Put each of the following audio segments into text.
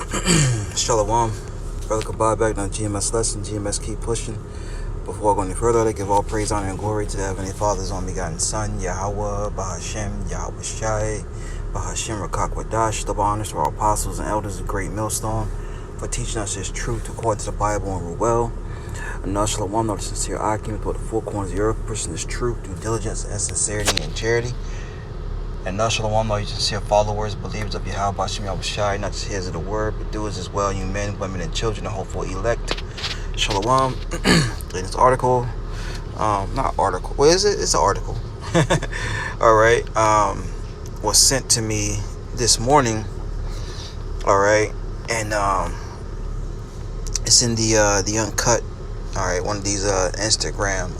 Shalom. Brother Kabad back on GMS lesson. GMS keep pushing. Before I go any further, I give all praise, honor, and glory to the Heavenly Father's only begotten Son, Yahweh, Bahashem, Yahweh Shai, Bahashem Rakakwadash. Double honors to our apostles and elders of Great Millstone for teaching us His truth according to the Bible and rule well. And Shalom, not the sincere argument with the four corners of the earth, pushing His truth, due diligence, and sincerity and charity. And Shalom, all you sincere followers, believers of Yahweh, Bahashem, Yahweh Shai, not just hearers of the word, but doers as well, you men, women, and children, the hopeful elect. Shalom. In this article, not article, what is it? It's an article. Alright, was sent to me this morning. Alright, and it's in the Uncut, alright, one of these Instagram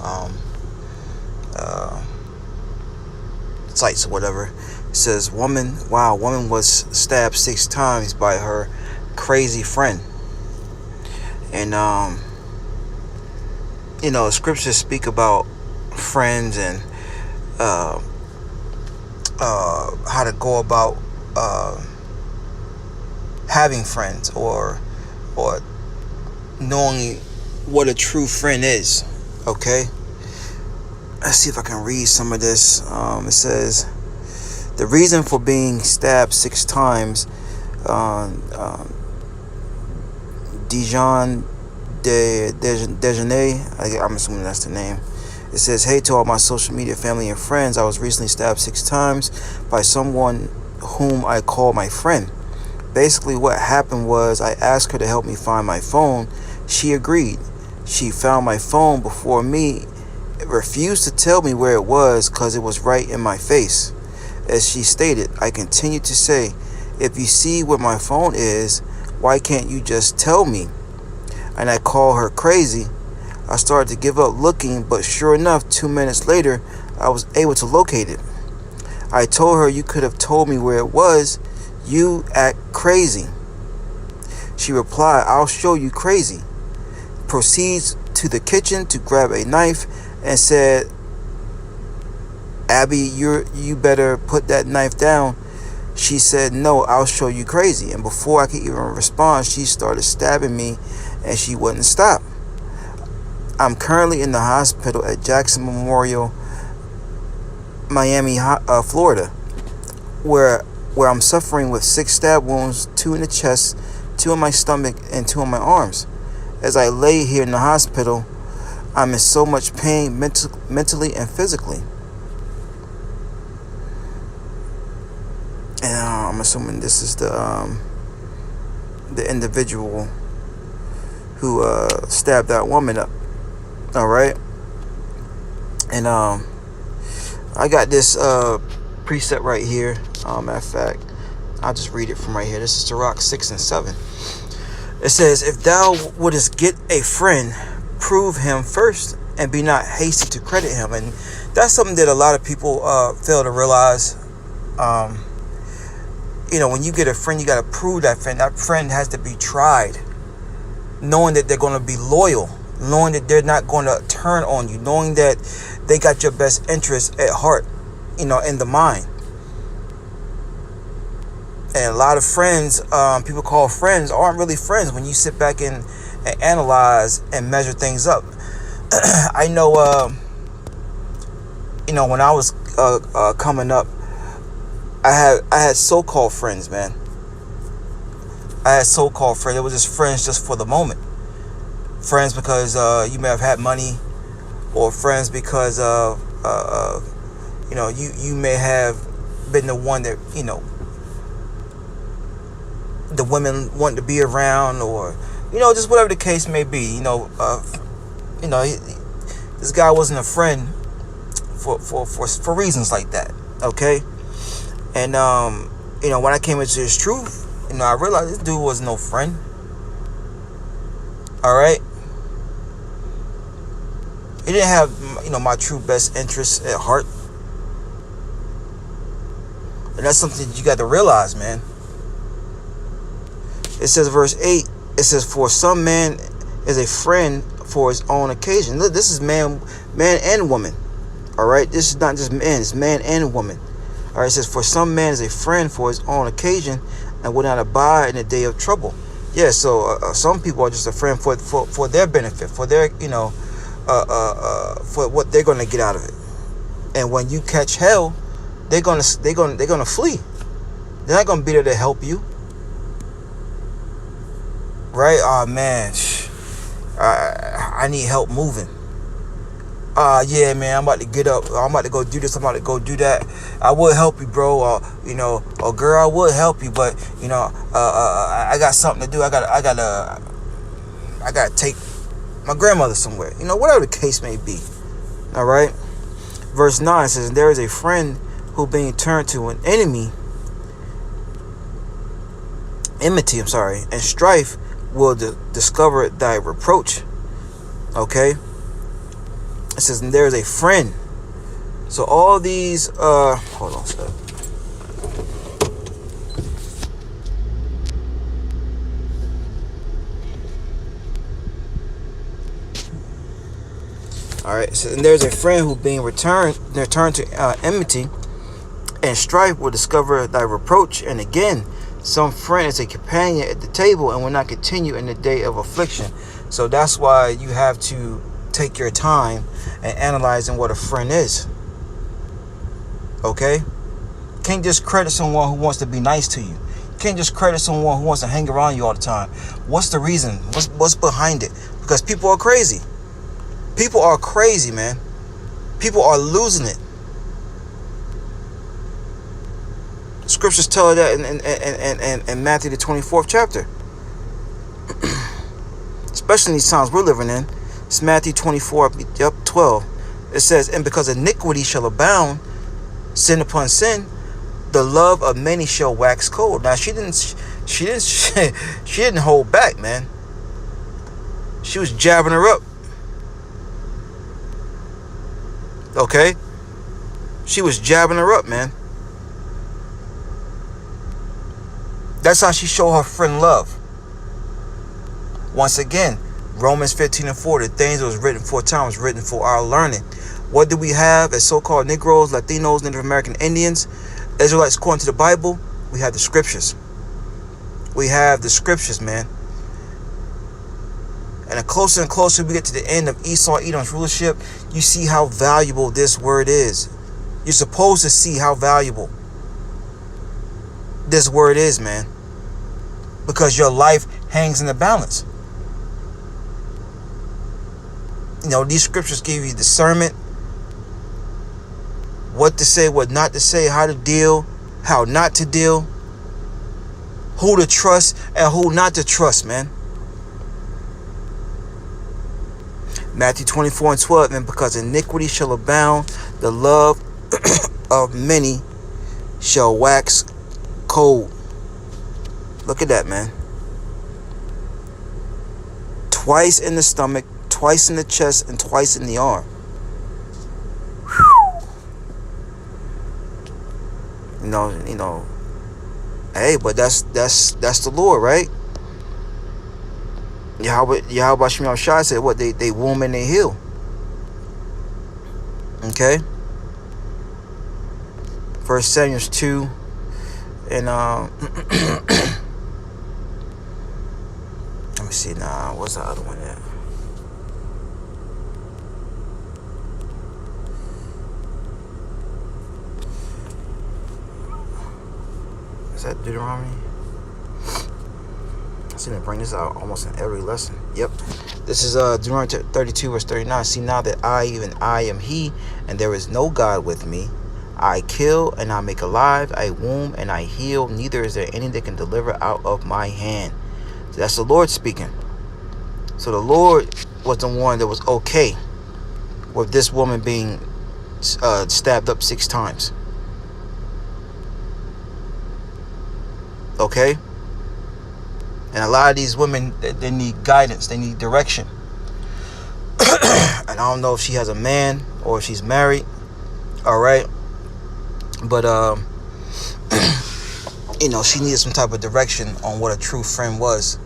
sites or whatever. It says woman was stabbed 6 times by her crazy friend. And scriptures speak about friends and how to go about having friends or knowing what a true friend is. Okay, let's see if I can read some of this. It says the reason for being stabbed 6 times. Dijon Dejanay, I'm assuming that's the name. It says, hey to all my social media family and friends, I was recently stabbed 6 times by someone whom I call my friend. Basically what happened was I asked her to help me find my phone. She agreed. She found my phone before me, refused to tell me where it was because it was right in my face. As she stated, I continued to say, if you see where my phone is, why can't you just tell me? And I call her crazy. I started to give up looking, but sure enough, 2 minutes later, I was able to locate it. I told her, you could have told me where it was. You act crazy. She replied, I'll show you crazy. Proceeds to the kitchen to grab a knife and said, Abby, you better put that knife down. She said, no, I'll show you crazy. And before I could even respond, she started stabbing me and she wouldn't stop. I'm currently in the hospital at Jackson Memorial, Miami, Florida, where I'm suffering with 6 stab wounds, 2 in the chest, 2 in my stomach, and 2 in my arms. As I lay here in the hospital, I'm in so much pain mentally and physically. And I'm assuming this is the individual who stabbed that woman up. All right. And I got this precept right here. Matter of fact, I'll just read it from right here. This is Sirach 6 and 7. It says, if thou wouldest get a friend, prove him first, and be not hasty to credit him. And that's something that a lot of people fail to realize. When you get a friend, you got to prove that friend. That friend has to be tried, knowing that they're going to be loyal, knowing that they're not going to turn on you, knowing that they got your best interest at heart, in the mind. And a lot of friends, people call friends, aren't really friends when you sit back and analyze and measure things up. I know, when I was coming up, I had so-called friends, man. I had so-called friends. It was just friends just for the moment. Friends because you may have had money, or friends because you may have been the one that the women want to be around, or just whatever the case may be. This guy wasn't a friend for reasons like that. Okay. And when I came into his truth, I realized this dude was no friend. All right. He didn't have my true best interests at heart. And that's something that you got to realize, man. It says, verse 8, it says, for some man is a friend for his own occasion. Look, this is man and woman. All right. This is not just man, it's man and woman. All right, it says, for some man is a friend for his own occasion, and will not abide in the day of trouble. Yeah, so some people are just a friend for their benefit, for their, for what they're going to get out of it. And when you catch hell, they're gonna flee. They're not gonna be there to help you, right? Oh man, I need help moving. Yeah, man, I'm about to get up. I'm about to go do this. I'm about to go do that. I would help you, bro. Or girl, I would help you, but I got something to do. I gotta take my grandmother somewhere. Whatever the case may be. All right. Verse 9 says, "There is a friend who being turned to an enmity, and strife will discover thy reproach." Okay. It says, "And there is a friend." So all these, hold on a second. All right, so and there's a friend who being returned to enmity, and strife will discover thy reproach. And again, some friend is a companion at the table and will not continue in the day of affliction. So that's why you have to take your time and analyzing what a friend is. Okay? Can't just credit someone who wants to be nice to you. Can't just credit someone who wants to hang around you all the time. What's the reason? What's behind it? Because people are crazy. People are crazy, man. People are losing it. Scriptures tell that in Matthew the 24th chapter. Especially in these times we're living in. It's Matthew 24:12. It says, "And because iniquity shall abound, sin upon sin, the love of many shall wax cold." Now she didn't hold back, man. She was jabbing her up. Okay? She was jabbing her up, man. That's how she showed her friend love. Once again, Romans 15:4, the things that was written for time was written for our learning. What do we have as so-called Negroes, Latinos, Native American Indians, Israelites according to the Bible? We have the scriptures. We have the scriptures, man. And the closer and closer we get to the end of Esau, Edom's rulership, you see how valuable this word is. You're supposed to see how valuable this word is, man. Because your life hangs in the balance. These scriptures give you discernment. What to say, what not to say, how to deal, how not to deal. Who to trust and who not to trust, man. Matthew 24:12, "And because iniquity shall abound, the love of many shall wax cold." Look at that, man. Twice in the stomach, twice in the chest, and twice in the arm. Hey, but that's the Lord, right? Yahweh Shem Shai said, "What they womb and they heal." Okay. 1 Samuel 2 and let me see now. What's the other one at? Is that Deuteronomy? I seem to bring this out almost in every lesson. Yep. This is Deuteronomy 32 verse 39. "See now that I, even I, am He, and there is no God with me. I kill and I make alive. I wound and I heal. Neither is there any that can deliver out of my hand." So that's the Lord speaking. So the Lord was the one that was okay with this woman being stabbed up 6 times. Okay? And a lot of these women, they need guidance. They need direction. And I don't know if she has a man or if she's married. All right? But, she needed some type of direction on what a true friend was.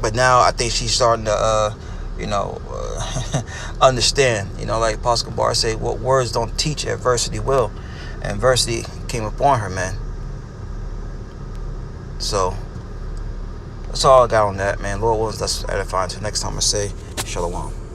But now I think she's starting to, understand. Like Apostle Bar say, what words don't teach, adversity will. And adversity came upon her, man. So that's all I got on that, man. Lord willing, that's edifying. Until next time, I say shalom.